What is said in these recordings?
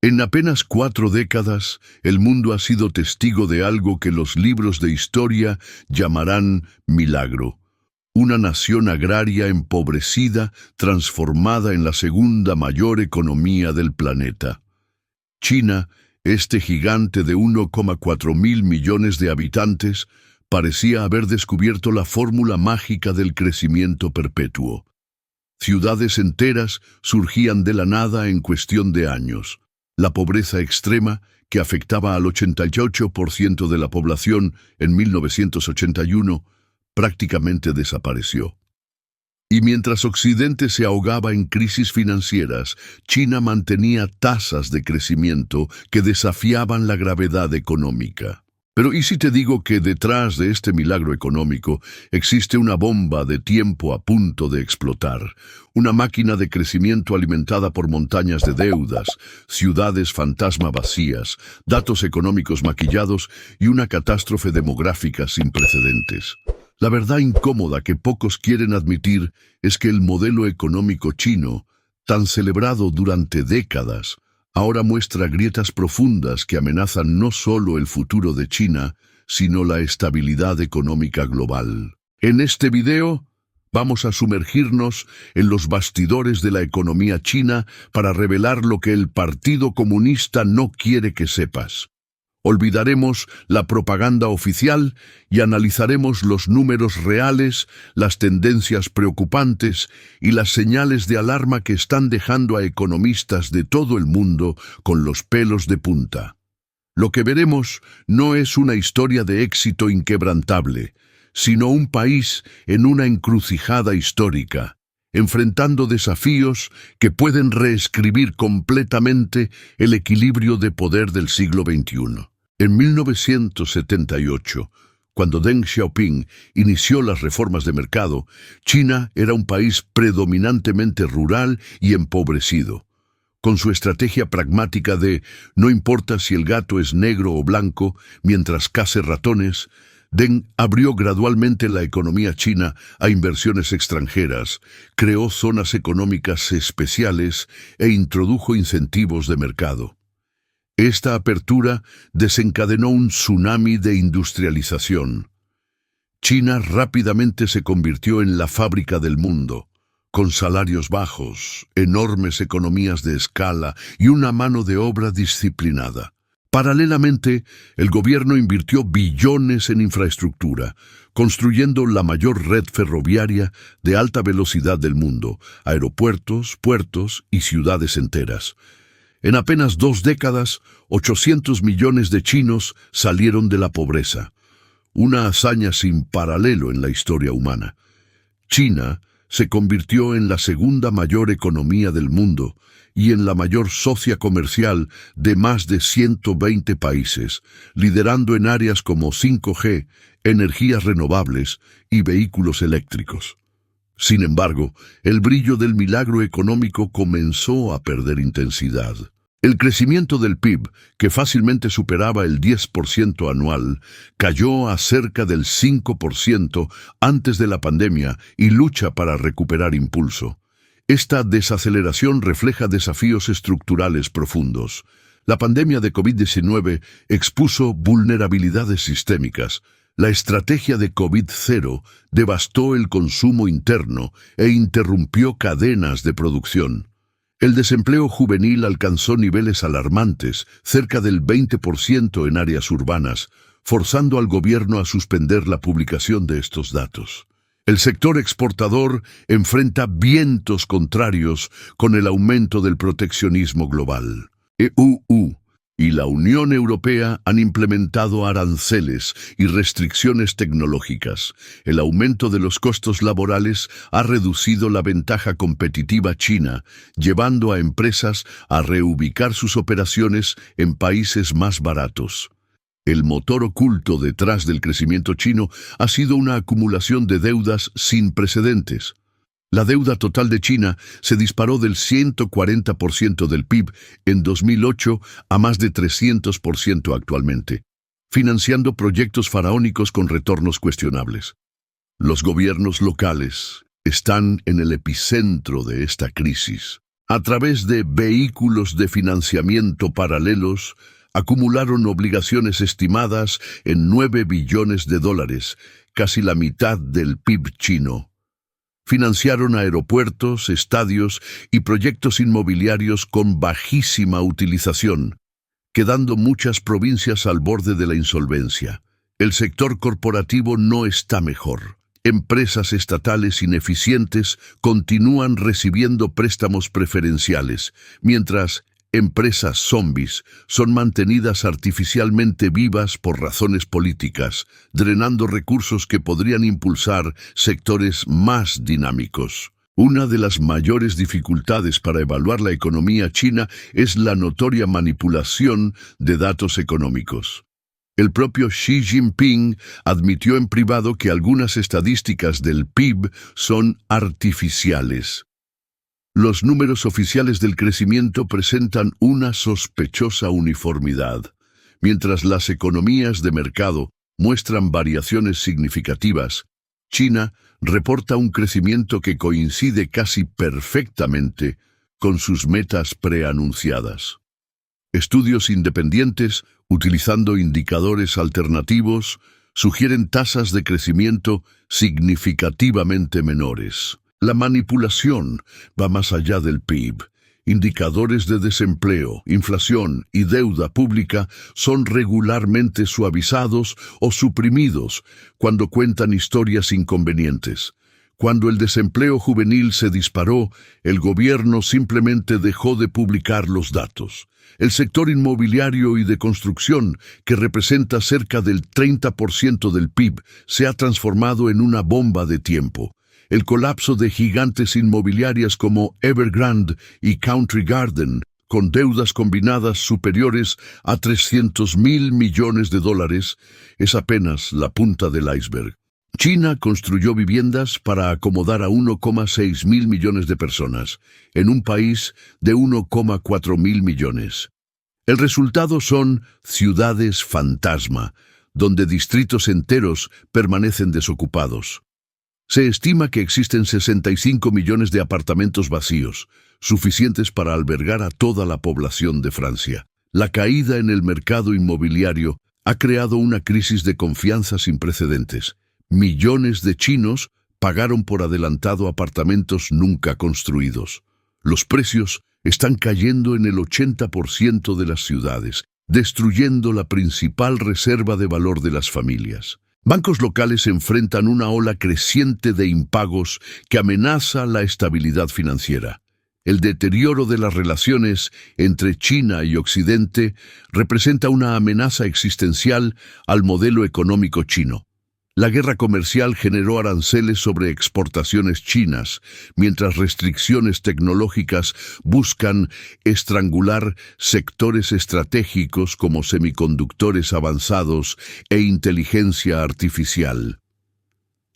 En apenas 4 décadas, el mundo ha sido testigo de algo que los libros de historia llamarán milagro. Una nación agraria empobrecida, transformada en la segunda mayor economía del planeta. China, este gigante de 1,4 mil millones de habitantes, parecía haber descubierto la fórmula mágica del crecimiento perpetuo. Ciudades enteras surgían de la nada en cuestión de años. La pobreza extrema, que afectaba al 88% de la población en 1981, prácticamente desapareció. Y mientras Occidente se ahogaba en crisis financieras, China mantenía tasas de crecimiento que desafiaban la gravedad económica. Pero ¿y si te digo que detrás de este milagro económico existe una bomba de tiempo a punto de explotar? Una máquina de crecimiento alimentada por montañas de deudas, ciudades fantasma vacías, datos económicos maquillados y una catástrofe demográfica sin precedentes. La verdad incómoda que pocos quieren admitir es que el modelo económico chino, tan celebrado durante décadas, ahora muestra grietas profundas que amenazan no solo el futuro de China, sino la estabilidad económica global. En este video, vamos a sumergirnos en los bastidores de la economía china para revelar lo que el Partido Comunista no quiere que sepas. Olvidaremos la propaganda oficial y analizaremos los números reales, las tendencias preocupantes y las señales de alarma que están dejando a economistas de todo el mundo con los pelos de punta. Lo que veremos no es una historia de éxito inquebrantable, sino un país en una encrucijada histórica, enfrentando desafíos que pueden reescribir completamente el equilibrio de poder del siglo XXI. En 1978, cuando Deng Xiaoping inició las reformas de mercado, China era un país predominantemente rural y empobrecido. Con su estrategia pragmática de no importa si el gato es negro o blanco, mientras case ratones, Deng abrió gradualmente la economía china a inversiones extranjeras, creó zonas económicas especiales e introdujo incentivos de mercado. Esta apertura desencadenó un tsunami de industrialización. China rápidamente se convirtió en la fábrica del mundo, con salarios bajos, enormes economías de escala y una mano de obra disciplinada. Paralelamente, el gobierno invirtió billones en infraestructura, construyendo la mayor red ferroviaria de alta velocidad del mundo, aeropuertos, puertos y ciudades enteras. En apenas 2 décadas, 800 millones de chinos salieron de la pobreza, una hazaña sin paralelo en la historia humana. China se convirtió en la segunda mayor economía del mundo y en la mayor socia comercial de más de 120 países, liderando en áreas como 5G, energías renovables y vehículos eléctricos. Sin embargo, el brillo del milagro económico comenzó a perder intensidad. El crecimiento del PIB, que fácilmente superaba el 10% anual, cayó a cerca del 5% antes de la pandemia y lucha para recuperar impulso. Esta desaceleración refleja desafíos estructurales profundos. La pandemia de COVID-19 expuso vulnerabilidades sistémicas. La estrategia de COVID-0 devastó el consumo interno e interrumpió cadenas de producción. El desempleo juvenil alcanzó niveles alarmantes, cerca del 20% en áreas urbanas, forzando al gobierno a suspender la publicación de estos datos. El sector exportador enfrenta vientos contrarios con el aumento del proteccionismo global. EU y la Unión Europea han implementado aranceles y restricciones tecnológicas. El aumento de los costos laborales ha reducido la ventaja competitiva china, llevando a empresas a reubicar sus operaciones en países más baratos. El motor oculto detrás del crecimiento chino ha sido una acumulación de deudas sin precedentes. La deuda total de China se disparó del 140% del PIB en 2008 a más de 300% actualmente, financiando proyectos faraónicos con retornos cuestionables. Los gobiernos locales están en el epicentro de esta crisis. A través de vehículos de financiamiento paralelos, acumularon obligaciones estimadas en 9 billones de dólares, casi la mitad del PIB chino. Financiaron aeropuertos, estadios y proyectos inmobiliarios con bajísima utilización, quedando muchas provincias al borde de la insolvencia. El sector corporativo no está mejor. Empresas estatales ineficientes continúan recibiendo préstamos preferenciales, mientras empresas zombies son mantenidas artificialmente vivas por razones políticas, drenando recursos que podrían impulsar sectores más dinámicos. Una de las mayores dificultades para evaluar la economía china es la notoria manipulación de datos económicos. El propio Xi Jinping admitió en privado que algunas estadísticas del PIB son artificiales. Los números oficiales del crecimiento presentan una sospechosa uniformidad, mientras las economías de mercado muestran variaciones significativas. China reporta un crecimiento que coincide casi perfectamente con sus metas preanunciadas. Estudios independientes, utilizando indicadores alternativos, sugieren tasas de crecimiento significativamente menores. La manipulación va más allá del PIB. Indicadores de desempleo, inflación y deuda pública son regularmente suavizados o suprimidos cuando cuentan historias inconvenientes. Cuando el desempleo juvenil se disparó, el gobierno simplemente dejó de publicar los datos. El sector inmobiliario y de construcción, que representa cerca del 30% del PIB, se ha transformado en una bomba de tiempo. El colapso de gigantes inmobiliarias como Evergrande y Country Garden, con deudas combinadas superiores a 300.000 millones de dólares, es apenas la punta del iceberg. China construyó viviendas para acomodar a 1,6 mil millones de personas, en un país de 1,4 mil millones. El resultado son ciudades fantasma, donde distritos enteros permanecen desocupados. Se estima que existen 65 millones de apartamentos vacíos, suficientes para albergar a toda la población de Francia. La caída en el mercado inmobiliario ha creado una crisis de confianza sin precedentes. Millones de chinos pagaron por adelantado apartamentos nunca construidos. Los precios están cayendo en el 80% de las ciudades, destruyendo la principal reserva de valor de las familias. Bancos locales enfrentan una ola creciente de impagos que amenaza la estabilidad financiera. El deterioro de las relaciones entre China y Occidente representa una amenaza existencial al modelo económico chino. La guerra comercial generó aranceles sobre exportaciones chinas, mientras restricciones tecnológicas buscan estrangular sectores estratégicos como semiconductores avanzados e inteligencia artificial.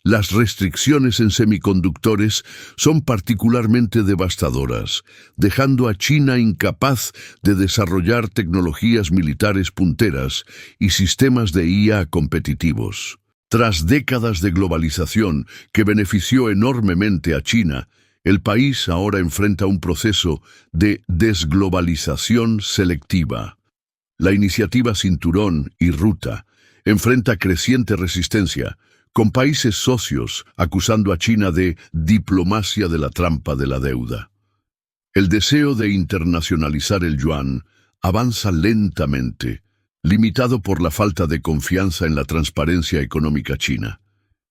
Las restricciones en semiconductores son particularmente devastadoras, dejando a China incapaz de desarrollar tecnologías militares punteras y sistemas de IA competitivos. Tras décadas de globalización que benefició enormemente a China, el país ahora enfrenta un proceso de desglobalización selectiva. La iniciativa Cinturón y Ruta enfrenta creciente resistencia, con países socios acusando a China de diplomacia de la trampa de la deuda. El deseo de internacionalizar el yuan avanza lentamente, limitado por la falta de confianza en la transparencia económica china.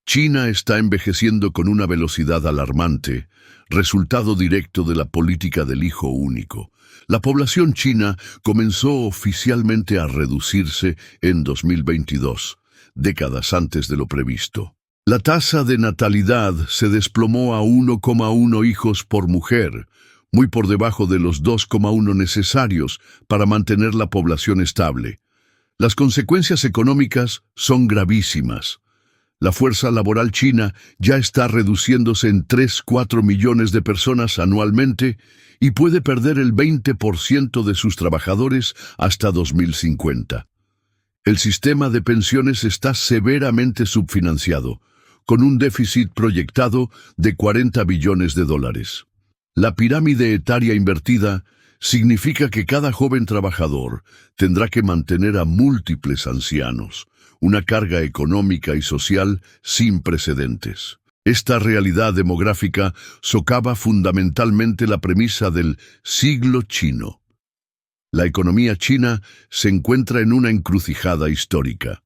China está envejeciendo con una velocidad alarmante, resultado directo de la política del hijo único. La población china comenzó oficialmente a reducirse en 2022, décadas antes de lo previsto. La tasa de natalidad se desplomó a 1,1 hijos por mujer, muy por debajo de los 2,1 necesarios para mantener la población estable. Las consecuencias económicas son gravísimas. La fuerza laboral china ya está reduciéndose en 3-4 millones de personas anualmente y puede perder el 20% de sus trabajadores hasta 2050. El sistema de pensiones está severamente subfinanciado, con un déficit proyectado de 40 billones de dólares. La pirámide etaria invertida significa que cada joven trabajador tendrá que mantener a múltiples ancianos, una carga económica y social sin precedentes. Esta realidad demográfica socava fundamentalmente la premisa del siglo chino. La economía china se encuentra en una encrucijada histórica.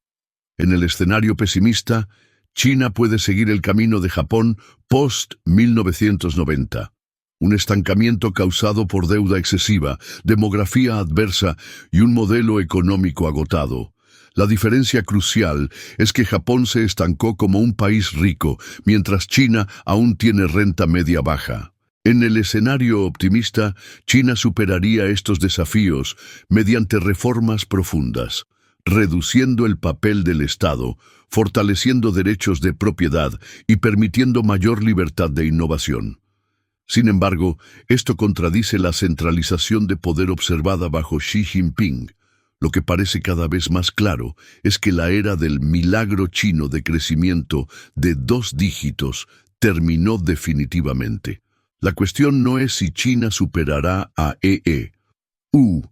En el escenario pesimista, China puede seguir el camino de Japón post-1990. Un estancamiento causado por deuda excesiva, demografía adversa y un modelo económico agotado. La diferencia crucial es que Japón se estancó como un país rico, mientras China aún tiene renta media baja. En el escenario optimista, China superaría estos desafíos mediante reformas profundas, reduciendo el papel del Estado, fortaleciendo derechos de propiedad y permitiendo mayor libertad de innovación. Sin embargo, esto contradice la centralización de poder observada bajo Xi Jinping. Lo que parece cada vez más claro es que la era del milagro chino de crecimiento de 2 dígitos terminó definitivamente. La cuestión no es si China superará a EU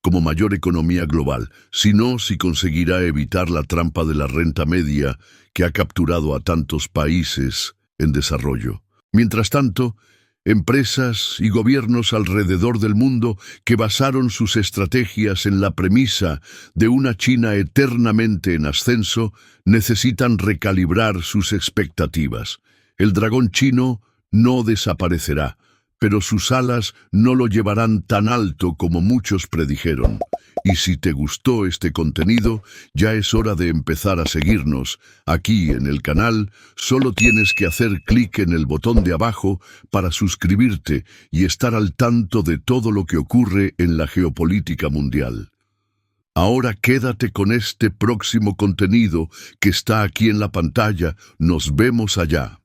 como mayor economía global, sino si conseguirá evitar la trampa de la renta media que ha capturado a tantos países en desarrollo. Mientras tanto, empresas y gobiernos alrededor del mundo que basaron sus estrategias en la premisa de una China eternamente en ascenso necesitan recalibrar sus expectativas. El dragón chino no desaparecerá, pero sus alas no lo llevarán tan alto como muchos predijeron. Y si te gustó este contenido, ya es hora de empezar a seguirnos. Aquí en el canal solo tienes que hacer clic en el botón de abajo para suscribirte y estar al tanto de todo lo que ocurre en la geopolítica mundial. Ahora quédate con este próximo contenido que está aquí en la pantalla. Nos vemos allá.